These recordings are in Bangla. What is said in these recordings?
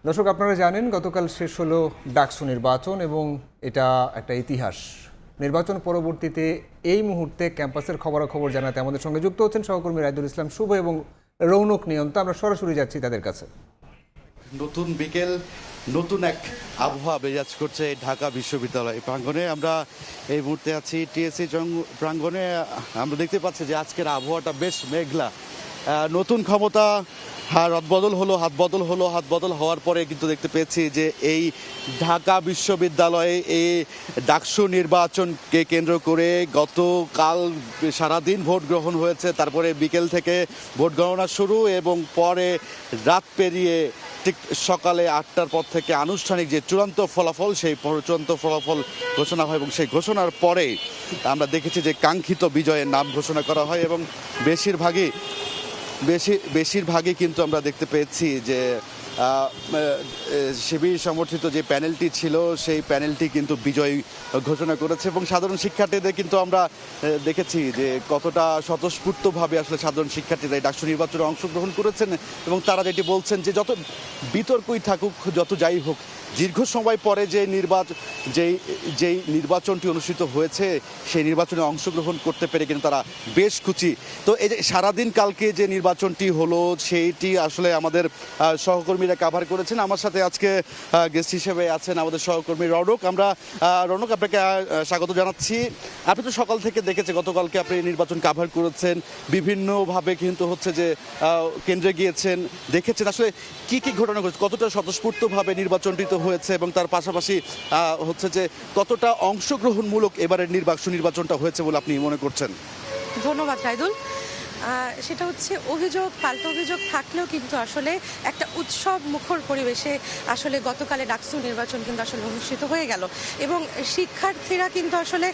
দর্শক, আপনারা জানেন গতকাল শেষ হলো ডাকসু নির্বাচন এবং এটা একটা ইতিহাস। নির্বাচন পরবর্তীতে এই মুহূর্তে ক্যাম্পাসের খবরাখবর জানাতে আমাদের সঙ্গে যুক্ত হচ্ছেন সহকর্মী রাইদুল ইসলাম শুভ এবং রৌনক নিয়ন্তা। আমরা সরাসরি যাচ্ছি তাদের কাছে। নতুন বিকেল, নতুন এক আবহাওয়া বিরাজ করছে ঢাকা বিশ্ববিদ্যালয় প্রাঙ্গণে। আমরা এই মুহূর্তে আছি টিএসসি প্রাঙ্গণে। আমরা দেখতে পাচ্ছি যে আজকের আবহাওয়াটা বেশ মেঘলা। নতুন ক্ষমতা রদবদল হলো, হাত বদল হওয়ার পরে কিন্তু দেখতে পেয়েছি যে এই ঢাকা বিশ্ববিদ্যালয়ে এই ডাকসু নির্বাচনকে কেন্দ্র করে গতকাল সারাদিন ভোট গ্রহণ হয়েছে। তারপরে বিকেল থেকে ভোট গণনা শুরু এবং পরে রাত পেরিয়ে ঠিক সকালে 8টার পর থেকে আনুষ্ঠানিক যে চূড়ান্ত ফলাফল, সেই চূড়ান্ত ফলাফল ঘোষণা হয় এবং সেই ঘোষণার পরে আমরা দেখেছি যে কাঙ্ক্ষিত বিজয়ের নাম ঘোষণা করা হয় এবং বেশিরভাগই কিন্তু আমরা দেখতে পেয়েছি যে শিবির সমর্থিত যে প্যানেলটি ছিল সেই প্যানেলটি কিন্তু বিজয় ঘোষণা করেছে এবং সাধারণ শিক্ষার্থীদের কিন্তু আমরা দেখেছি যে কতটা স্বতঃস্ফূর্তভাবে আসলে সাধারণ শিক্ষার্থীরা এই ডাকসু নির্বাচনে অংশগ্রহণ করেছেন এবং তারা যেটি বলছেন যে যত বিতর্কই থাকুক, যত যাই হোক, দীর্ঘ সময় পরে যেই নির্বাচনটি অনুষ্ঠিত হয়েছে সেই নির্বাচনে অংশগ্রহণ করতে পেরে কিন্তু তারা বেশ খুশি। তো এই যে সারাদিন কালকে যে নির্বাচনটি হলো সেইটি আসলে আমাদের সহকর্মীরা কাভার করেছেন। আমার সাথে আজকে গেস্ট হিসেবে আছেন আমাদের সহকর্মী রৌনক। রৌনক, আপনাকে স্বাগত জানাচ্ছি। আপনি তো সকাল থেকে দেখেছেন, গতকালকে আপনি নির্বাচন কাভার করেছেন, বিভিন্নভাবে কিন্তু হচ্ছে যে কেন্দ্রে গিয়েছেন, দেখেছেন আসলে কি কি ঘটনা ঘটেছে, কতটা স্বতঃস্ফূর্তভাবে নির্বাচনটি তো হয়েছে এবং তার পাশাপাশি হচ্ছে যে কতটা অংশগ্রহণমূলক এবারের নির্বাচনটা হয়েছে বলে আপনি মনে করছেন? ধন্যবাদ রাইদুল। সেটা হচ্ছে পাল্টা অভিযোগ থাকলেও কিন্তু আসলে একটা উৎসব মুখর পরিবেশে আসলে গতকালে ডাকসু নির্বাচন কিন্তু আসলে অনুষ্ঠিত হয়ে গেল এবং শিক্ষার্থীরা কিন্তু আসলে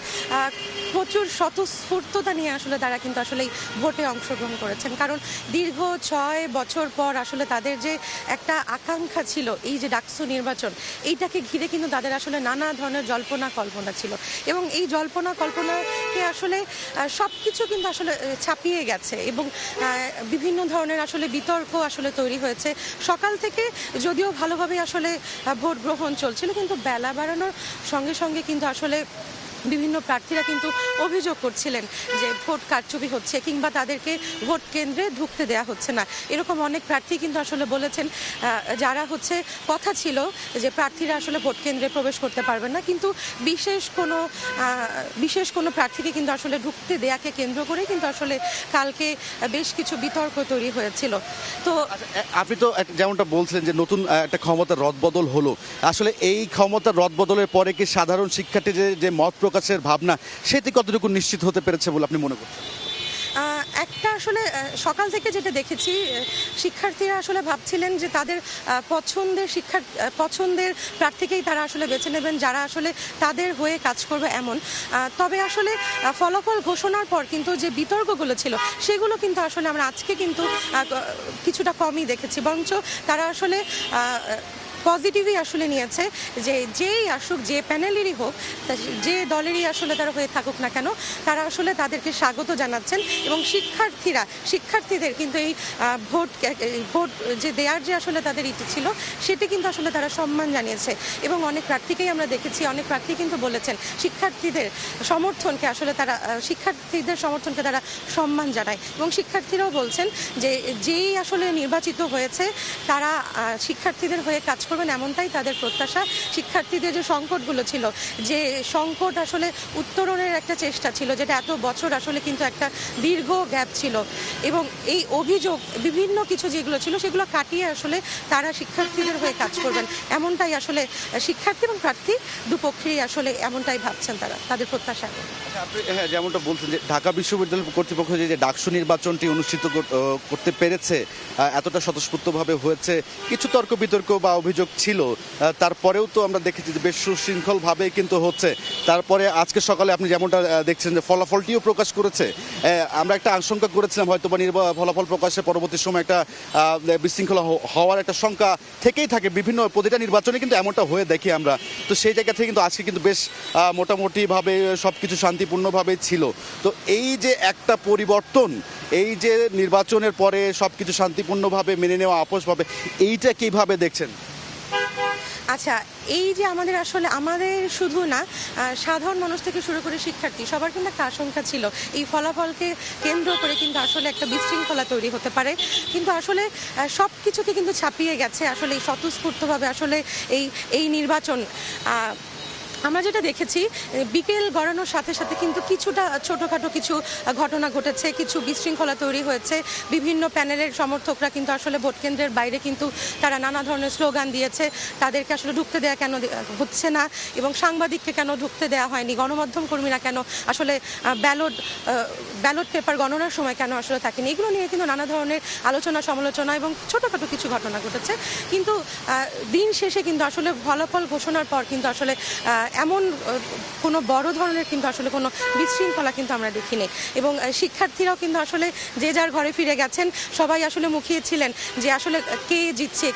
প্রচুর স্বতঃস্ফূর্ততা নিয়ে আসলে তারা কিন্তু আসলে ভোটে অংশগ্রহণ করেছেন। কারণ দীর্ঘ 6 বছর পর আসলে তাদের যে একটা আকাঙ্ক্ষা ছিল এই যে ডাকসু নির্বাচন, এইটাকে ঘিরে কিন্তু তাদের আসলে নানা ধরনের কল্পনা ছিল এবং এই কল্পনাকে আসলে সব কিছু কিন্তু আসলে ছাপিয়ে গেছে এবং বিভিন্ন ধরনের আসলে বিতর্ক আসলে তৈরি হয়েছে। সকাল থেকে যদিও ভালোভাবে আসলে ভোট গ্রহণ চলছিল, কিন্তু বেলা বাড়ানোর সঙ্গে সঙ্গে কিন্তু আসলে বিভিন্ন প্রার্থীরা কিন্তু অভিযোগ করছিলেন যে ভোট কারচুপি হচ্ছে কিংবা তাদেরকে ভোট কেন্দ্রে ঢুকতে দেয়া হচ্ছে না। এরকম অনেক প্রার্থী কিন্তু আসলে বলেছেন, যারা হচ্ছে কথা ছিল যে প্রার্থীরা আসলে ভোট কেন্দ্রে প্রবেশ করতে পারবেন না, কিন্তু বিশেষ কোনো প্রার্থীকে কিন্তু আসলে ঢুকতে দেয়াকে কেন্দ্র করে কিন্তু আসলে কালকে বেশ কিছু বিতর্ক তৈরি হয়েছিল। তো আপনি তো যেমনটা বলছিলেন যে নতুন একটা ক্ষমতার রদবদল হলো, আসলে এই ক্ষমতার রদবদলের পরে কি সাধারণ শিক্ষার্থীদের যে মত প্রকাশের ভাবনা সেটি কতটুকু নিশ্চিত হতে পেরেছে বলে আপনি মনে করছেন? একটা আসলে সকাল থেকে যেটা দেখেছি, শিক্ষার্থীরা আসলে ভাবছিলেন যে তাদের পছন্দের প্রার্থীকেই তারা আসলে বেছে নেবেন, যারা আসলে তাদের হয়ে কাজ করবে এমন। তবে আসলে ফলাফল ঘোষণার পর কিন্তু যে বিতর্কগুলো ছিল সেগুলো কিন্তু আসলে আমরা আজকে কিন্তু কিছুটা কমই দেখেছি, বরঞ্চ তারা আসলে পজিটিভই আসলে নিয়েছে যে যেই আসুক, যে প্যানেলেরই হোক, যে দলেরই আসলে তারা হয়ে থাকুক না কেন, তারা আসলে তাদেরকে স্বাগত জানাচ্ছেন এবং শিক্ষার্থীদের কিন্তু এই ভোট যে দেওয়ার যে আসলে তাদের ইচ্ছে ছিল সেটি কিন্তু আসলে তারা সম্মান জানিয়েছে এবং অনেক প্রার্থীকেই আমরা দেখেছি, অনেক প্রার্থী কিন্তু বলেছেন শিক্ষার্থীদের সমর্থনকে তারা সম্মান জানায় এবং শিক্ষার্থীরাও বলছেন যে যেই আসলে নির্বাচিত হয়েছে তারা শিক্ষার্থীদের হয়ে কাজ করবেন, এমনটাই তাদের প্রত্যাশা। শিক্ষার্থীদের যে সংকটগুলো ছিল, যে সংকট আসলে উত্তরণের একটা চেষ্টা ছিল, যেটা এত বছর আসলে কিন্তু একটা দীর্ঘ গ্যাপ ছিল এবং এই অভিযোগ বিভিন্ন কিছু যেগুলো ছিল সেগুলো কাটিয়ে আসলে তারা শিক্ষার্থীদের হয়ে কাজ করবেন, এমনটাই আসলে শিক্ষার্থী এবং প্রার্থী দুপক্ষেই আসলে এমনটাই ভাবছেন তারা, তাদের প্রত্যাশা। আপনি যেমনটা বলছেন যে ঢাকা বিশ্ববিদ্যালয় কর্তৃপক্ষ যে ডাকসু নির্বাচনটি অনুষ্ঠিত করতে পেরেছে, এতটা স্বতঃস্ফূর্তভাবে হয়েছে, কিছু তর্ক বিতর্ক বা অভিযোগ ছিল, তারপরেও তো আমরা দেখেছি যে বেশ সুশৃঙ্খলভাবে কিন্তু হচ্ছে। তারপরে আজকে সকালে আপনি যেমনটা দেখছেন যে ফলাফলটিও প্রকাশ করেছে। আমরা একটা আশঙ্কা করেছিলাম হয়তো বা ফলাফল প্রকাশের পরবর্তী সময় একটা বিশৃঙ্খলা হওয়ার একটা শঙ্কা থেকেই থাকে, প্রতিটা নির্বাচনে কিন্তু এমনটা হয়ে দেখি আমরা। তো সেই জায়গা থেকে কিন্তু আজকে কিন্তু বেশ মোটামুটিভাবে সব কিছু শান্তিপূর্ণভাবে ছিল। তো এই যে একটা পরিবর্তন, এই যে নির্বাচনের পরে সব কিছু শান্তিপূর্ণভাবে মেনে নেওয়া, আপোষভাবে, এইটা কীভাবে দেখছেন? আচ্ছা, এই যে আমাদের শুধু না সাধারণ মানুষ থেকে শুরু করে শিক্ষার্থী সবার কিন্তু একটা আশঙ্কা ছিল এই ফলাফলকে কেন্দ্র করে কিন্তু আসলে একটা বিশৃঙ্খলা তৈরি হতে পারে, কিন্তু আসলে সব কিছুকে কিন্তু ছাপিয়ে গেছে আসলে এই স্বতঃস্ফূর্তভাবে আসলে এই নির্বাচন। আমরা যেটা দেখেছি বিকেল গড়ানোর সাথে সাথে কিন্তু কিছুটা ছোটোখাটো কিছু ঘটনা ঘটেছে, কিছু বিশৃঙ্খলা তৈরি হয়েছে। বিভিন্ন প্যানেলের সমর্থকরা কিন্তু আসলে ভোট কেন্দ্রের বাইরে কিন্তু তারা নানা ধরনের স্লোগান দিয়েছে, তাদেরকে আসলে ঢুকতে দেওয়া কেন হচ্ছে না এবং সাংবাদিককে কেন ঢুকতে দেওয়া হয়নি, গণমাধ্যম কর্মীরা কেন আসলে ব্যালট পেপার গণনার সময় কেন আসলে থাকেনি, এগুলো নিয়ে কিন্তু নানা ধরনের আলোচনা সমালোচনা এবং ছোটোখাটো কিছু ঘটনা ঘটেছে। কিন্তু দিন শেষে কিন্তু আসলে ফলাফল ঘোষণার পর কিন্তু আসলে এমন কোনো বড় ধরনের কিন্তু আসলে কোনো বিশৃঙ্খলা কিন্তু আমরা দেখিনি এবং শিক্ষার্থীরাও কিন্তু আসলে যে যার ঘরে ফিরে গেছেন। সবাই আসলে মুখিয়েছিলেন যে আসলে কে জিতছে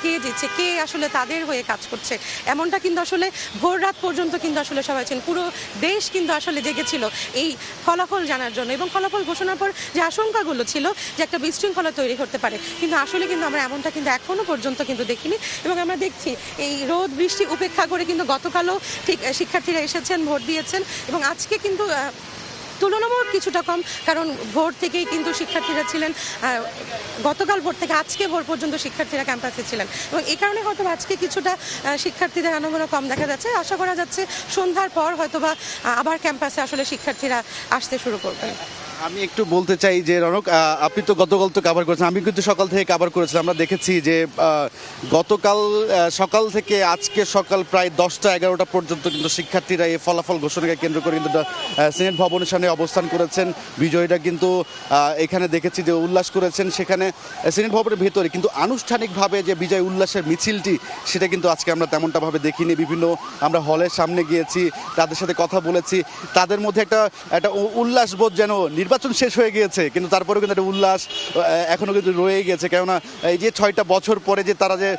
কে আসলে তাদের হয়ে কাজ করছে, এমনটা কিন্তু আসলে ভোর রাত পর্যন্ত কিন্তু আসলে সবাই ছিলেন। পুরো দেশ কিন্তু আসলে জেগেছিল এই ফলাফল জানার জন্য এবং ফলাফল ঘোষণার পর যে আশঙ্কাগুলো ছিল যে একটা বিশৃঙ্খলা তৈরি করতে পারে, কিন্তু আসলে কিন্তু আমরা এমনটা কিন্তু এখনো পর্যন্ত কিন্তু দেখিনি। এবং আমরা দেখছি এই রোদ বৃষ্টি উপেক্ষা করে কিন্তু গতকালও ঠিক শিক্ষার্থীরা এসেছেন, ভোট দিয়েছেন এবং আজকে কিন্তু তুলনামূলক কিছুটা কম, কারণ ভোর থেকেই কিন্তু শিক্ষার্থীরা ছিলেন, গতকাল ভোর থেকে আজকে ভোর পর্যন্ত শিক্ষার্থীরা ক্যাম্পাসে ছিলেন এবং এই কারণে হয়তো আজকে কিছুটা শিক্ষার্থীদের আনাগোনা কম দেখা যাচ্ছে। আশা করা যাচ্ছে সন্ধ্যার পর হয়তোবা আবার ক্যাম্পাসে আসলে শিক্ষার্থীরা আসতে শুরু করবেন। আমি একটু বলতে চাই যে রনক, আপনি তো গতকাল তো কভার করেছেন, আমি কিন্তু সকাল থেকে কভার করেছিলাম। আমরা দেখেছি যে গতকাল সকাল থেকে আজকে সকাল প্রায় 10টা-11টা পর্যন্ত কিন্তু শিক্ষার্থীরা এই ফলাফল ঘোষণাকে কেন্দ্র করে কিন্তু সিনেট ভবনের সামনে অবস্থান করেছেন। বিজয়ীরা কিন্তু এখানে দেখেছি যে উল্লাস করেছেন সেখানে সিনেট ভবনের ভেতরে, কিন্তু আনুষ্ঠানিকভাবে যে বিজয় উল্লাসের মিছিলটি সেটা কিন্তু আজকে আমরা তেমনটাভাবে দেখিনি। বিভিন্ন আমরা হলের সামনে গিয়েছি, তাদের সাথে কথা বলেছি, তাদের মধ্যে একটা উল্লাসবোধ, যেন নির্বাচন শেষ হয়ে গিয়েছে কিন্তু তারপরেও কিন্তু একটা উল্লাস এখনও কিন্তু রয়ে গেছে। কেননা এই যে 6টা বছর পরে যে তারা যে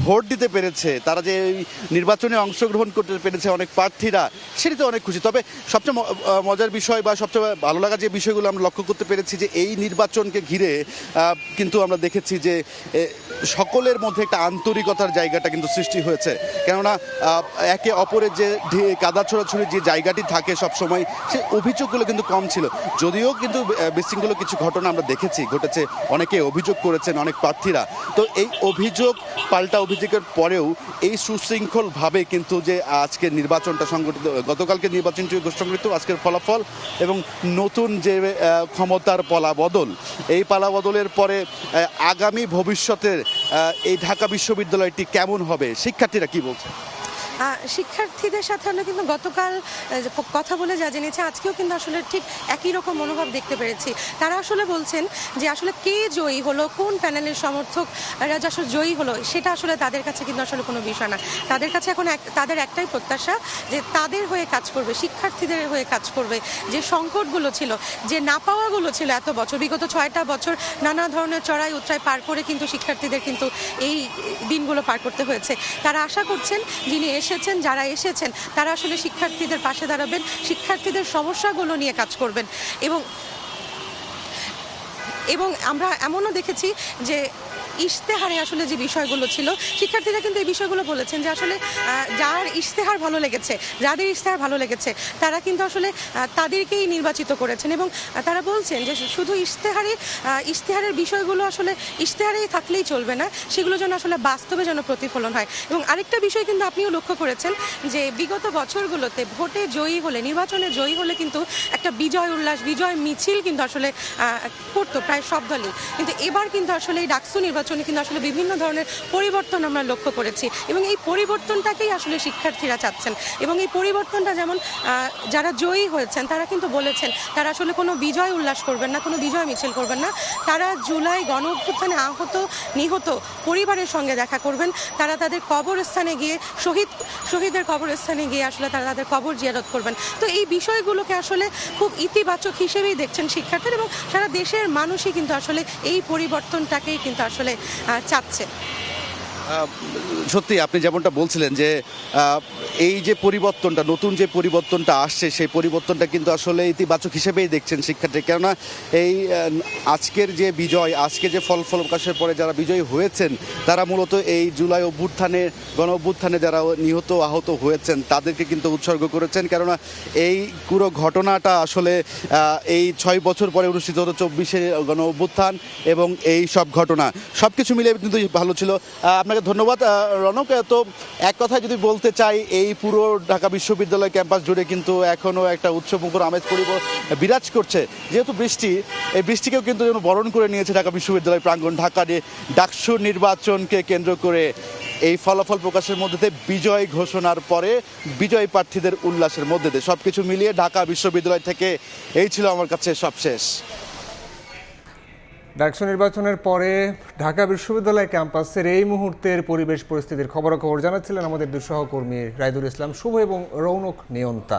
ভোট দিতে পেরেছে, তারা যে এই নির্বাচনে অংশগ্রহণ করতে পেরেছে অনেক প্রার্থীরা, সেটিতে অনেক খুশি। তবে সবচেয়ে মজার বিষয় বা সবচেয়ে ভালো লাগা যে বিষয়গুলো আমরা লক্ষ্য করতে পেরেছি যে এই নির্বাচনকে ঘিরে কিন্তু আমরা দেখেছি যে সকলের মধ্যে একটা আন্তরিকতার জায়গাটা কিন্তু সৃষ্টি হয়েছে। কেননা একে অপরের যে কাদা ছোড়াছুড়ির যে জায়গাটি থাকে সবসময়, সেই অভিযোগগুলো কিন্তু কম ছিল। যদিও কিন্তু বিশৃঙ্খল কিছু ঘটনা আমরা দেখেছি ঘটেছে, অনেকে অভিযোগ করেছেন, অনেক প্রার্থীরা। তো এই অভিযোগ পাল্টা অভিযোগের পরেও এই সুশৃঙ্খলভাবে কিন্তু যে আজকের নির্বাচনটা সংগঠিত, গতকালকে নির্বাচনটি সংগঠিত, আজকের ফলাফল এবং নতুন যে ক্ষমতার পালাবদল, এই পালাবদলের পরে আগামী ভবিষ্যতের এই ঢাকা বিশ্ববিদ্যালয়টি কেমন হবে, শিক্ষার্থীরা কি বলছে? শিক্ষার্থীদের সাথে আমরা কিন্তু গতকাল কথা বলে যা জেনেছি, আজকেও কিন্তু আসলে ঠিক একই রকম মনোভাব দেখতে পেরেছি। তারা আসলে বলছেন যে আসলে কে জয়ী হলো, কোন প্যানেলের সমর্থকরা যে আসলে জয়ী হলো, সেটা আসলে তাদের কাছে কিন্তু আসলে কোনো বিষয় না। তাদের কাছে এখন তাদের একটাই প্রত্যাশা যে তাদের হয়ে কাজ করবে, শিক্ষার্থীদের হয়ে কাজ করবে। যে সংকটগুলো ছিল, যে না পাওয়াগুলো ছিল এত বছর, বিগত 6টা বছর নানা ধরনের চড়াই উতরাই পার করে কিন্তু শিক্ষার্থীদের কিন্তু এই দিনগুলো পার করতে হয়েছে। তারা আশা করছেন যারা এসেছেন তারা আসলে শিক্ষার্থীদের পাশে দাঁড়াবেন, শিক্ষার্থীদের সমস্যাগুলো নিয়ে কাজ করবেন এবং আমরা এমনও দেখেছি যে ইশতেহারে আসলে যে বিষয়গুলো ছিল, শিক্ষার্থীরা কিন্তু এই বিষয়গুলো বলেছেন যে আসলে যাদের ইশতেহার ভালো লেগেছে তারা কিন্তু আসলে তাদেরকেই নির্বাচিত করেছেন এবং তারা বলছেন যে শুধু ইশতেহারের বিষয়গুলো আসলে ইশতেহারেই থাকলেই চলবে না, সেগুলো যেন আসলে বাস্তবে যেন প্রতিফলন হয়। এবং আরেকটা বিষয় কিন্তু আপনিও লক্ষ্য করেছেন যে বিগত বছরগুলোতে ভোটে জয়ী হলে, নির্বাচনে জয়ী হলে কিন্তু একটা বিজয় উল্লাস, বিজয় মিছিল কিন্তু আসলে করতো প্রায় সব দলই, কিন্তু এবার কিন্তু আসলে এই ডাকসু নির্বাচনে কিন্তু আসলে বিভিন্ন ধরনের পরিবর্তন আমরা লক্ষ্য করেছি এবং এই পরিবর্তনটাকেই আসলে শিক্ষার্থীরা চাচ্ছেন। এবং এই পরিবর্তনটা যেমন যারা জয়ী হয়েছেন তারা কিন্তু বলেছেন তারা আসলে কোনো বিজয় উল্লাস করবেন না, কোনো বিজয় মিছিল করবেন না, তারা জুলাই গণ অভ্যুত্থানে আহত নিহত পরিবারের সঙ্গে দেখা করবেন, তারা তাদের কবরস্থানে গিয়ে শহীদের কবরস্থানে গিয়ে আসলে তারা তাদের কবর জিয়ারত করবেন। তো এই বিষয়গুলোকে আসলে খুব ইতিবাচক হিসেবেই দেখছেন শিক্ষার্থীরা এবং সারা দেশের মানুষই কিন্তু আসলে এই পরিবর্তনটাকেই কিন্তু আসলে চাচ্ছে। সত্যি আপনি যেমনটা বলছিলেন যে এই যে পরিবর্তনটা, নতুন যে পরিবর্তনটা আসছে, সেই পরিবর্তনটা কিন্তু আসলে ইতিবাচক হিসেবেই দেখছেন শিক্ষার্থী। কেননা এই আজকের যে বিজয়, আজকে যে ফল প্রকাশের পরে যারা বিজয়ী হয়েছেন, তারা মূলত এই জুলাই অভ্যুত্থানে, গণ অভ্যুত্থানে যারা নিহত আহত হয়েছেন তাদেরকে কিন্তু উৎসর্গ করেছেন। কেননা এই পুরো ঘটনাটা আসলে এই 6 বছর পরে অনুষ্ঠিত হতো 24শে গণ অভ্যুত্থান এবং এই সব ঘটনা সব কিছু মিলে কিন্তু ভালো ছিল। আপনাকে ধন্যবাদ রনক। তো এক কথায় যদি বলতে চাই, এই পুরো ঢাকা বিশ্ববিদ্যালয় ক্যাম্পাস জুড়ে কিন্তু এখনও একটা উৎসবমুখর আমেজ বিরাজ করছে। যেহেতু বৃষ্টি, এই বৃষ্টিকেও কিন্তু যেন বরণ করে নিয়েছে ঢাকা বিশ্ববিদ্যালয় প্রাঙ্গণ। ঢাকা ডাকসু নির্বাচনকে কেন্দ্র করে এই ফলাফল প্রকাশের মধ্যে দিয়ে, বিজয় ঘোষণার পরে বিজয় প্রার্থীদের উল্লাসের মধ্যে দিয়ে সব কিছু মিলিয়ে ঢাকা বিশ্ববিদ্যালয় থেকে এই ছিল আমার কাছে সবশেষ। ডাকসু নির্বাচনের পরে ঢাকা বিশ্ববিদ্যালয় ক্যাম্পাসের এই মুহূর্তের পরিবেশ পরিস্থিতির খবরাখবর জানাচ্ছিলেন আমাদের দুঃসহকর্মী রাইদুল ইসলাম শুভ এবং রৌনক নিয়ন্তা।